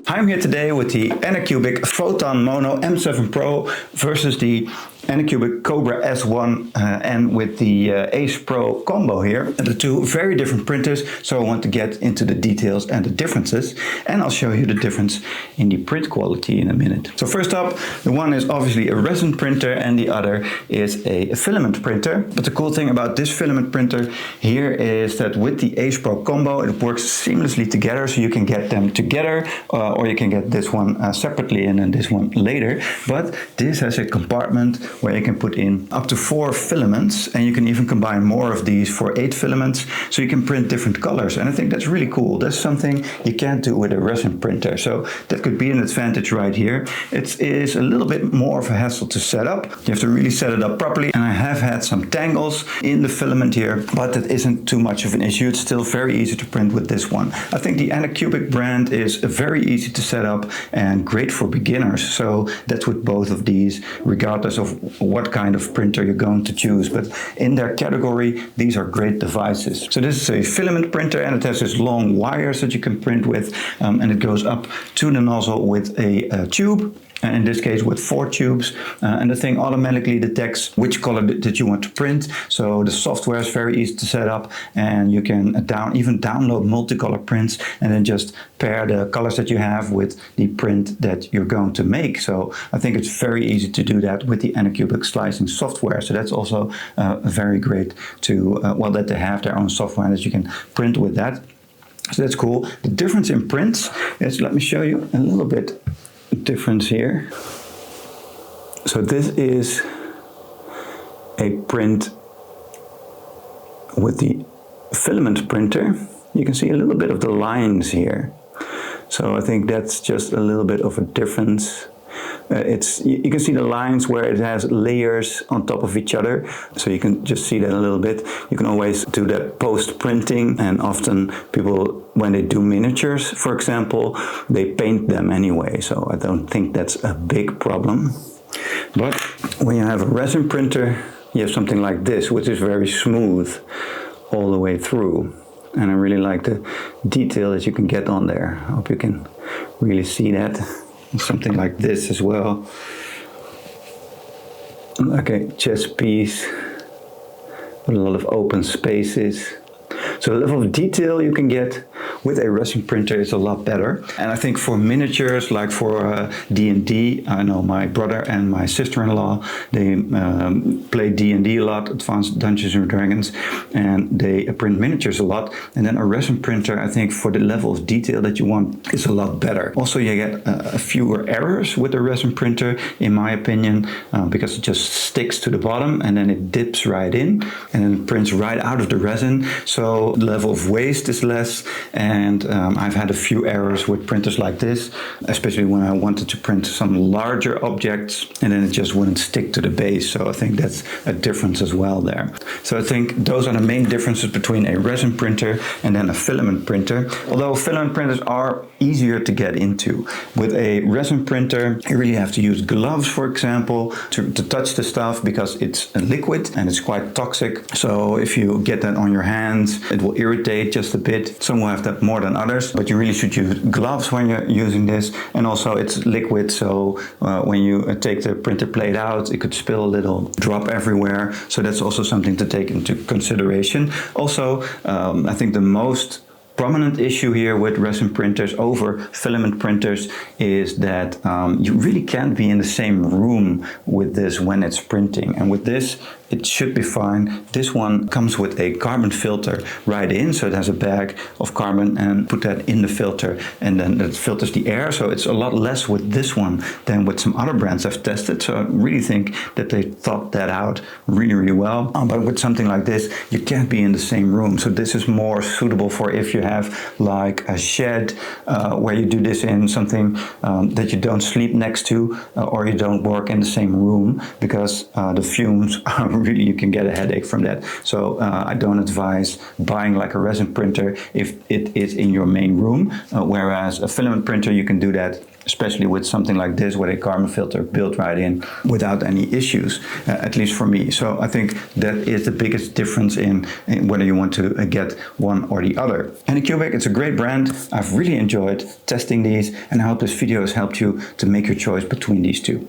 I'm here today with the Anycubic Photon Mono M7 Pro versus the Anycubic Kobra S1 and with the Ace Pro combo here. The two very different printers, so I want to get into the details and the differences, and I'll show you the difference in the print quality in a minute. So first up, the one is obviously a resin printer and the other is a filament printer. But the cool thing about this filament printer here is that with the Ace Pro combo it works seamlessly together, so you can get them together or you can get this one separately and then this one later. But this has a compartment where you can put in up to 4 filaments, and you can even combine more of these for 8 filaments, so you can print different colors, and I think that's really cool. That's something you can't do with a resin printer, so that could be an advantage right here. It is a little bit more of a hassle to set up. You have to really set it up properly, and I have had some tangles in the filament here, but that isn't too much of an issue. It's still very easy to print with this one. I think the Anycubic brand is very easy to set up and great for beginners, so that's with both of these, regardless of what kind of printer you're going to choose. But in their category, these are great devices. So this is a filament printer, and it has this long wires that you can print with, and it goes up to the nozzle with a tube. And in this case with 4 tubes, and the thing automatically detects which color that you want to print. So the software is very easy to set up, and you can even download multicolor prints and then just pair the colors that you have with the print that you're going to make. So I think it's very easy to do that with the Anycubic slicing software. So that's also very great to, well, that they have their own software and that you can print with that. So that's cool. The difference in prints is, let me show you a little bit difference here. So this is a print with the filament printer. You can see a little bit of the lines here. So I think that's just a little bit of a difference. You can see the lines where it has layers on top of each other, so you can just see that a little bit. You can always do that post printing, and often people, when they do miniatures, for example, they paint them anyway, so I don't think that's a big problem. But when you have a resin printer, you have something like this, which is very smooth all the way through, and I really like the detail that you can get on there. I hope you can really see that. Something like this as well, like a chess piece with a lot of open spaces. So the level of detail you can get with a resin printer is a lot better. And I think for miniatures, like for D&D, I know my brother and my sister-in-law, they play D&D a lot, Advanced Dungeons and Dragons, and they print miniatures a lot. And then a resin printer, I think for the level of detail that you want, is a lot better. Also, you get fewer errors with a resin printer, in my opinion, because it just sticks to the bottom and then it dips right in and then prints right out of the resin. So the level of waste is less, and I've had a few errors with printers like this, especially when I wanted to print some larger objects and then it just wouldn't stick to the base. So I think that's a difference as well there. So I think those are the main differences between a resin printer and then a filament printer. Although filament printers are easier to get into. With a resin printer, you really have to use gloves, for example, to touch the stuff, because it's a liquid and it's quite toxic. So if you get that on your hands, it will irritate just a bit. Some will have that more than others, but you really should use gloves when you're using this. And also it's liquid, so when you take the printer plate out, it could spill a little, drop everywhere. So that's also something to take into consideration. Also, I think the most prominent issue here with resin printers over filament printers is that you really can't be in the same room with this when it's printing. And with this, it should be fine. This one comes with a carbon filter right in, so it has a bag of carbon and put that in the filter, and then it filters the air. So it's a lot less with this one than with some other brands I've tested. So I really think that they thought that out really, really well. But with something like this, you can't be in the same room. So this is more suitable for if you have like a shed where you do this in, something that you don't sleep next to or you don't work in the same room, because the fumes are really, you can get a headache from that. So I don't advise buying like a resin printer if it is in your main room, whereas a filament printer, you can do that especially with something like this where the carbon filter built right in without any issues, at least for me. So I think that is the biggest difference in whether you want to get one or the other. Anycubic, it's a great brand. I've really enjoyed testing these, and I hope this video has helped you to make your choice between these two.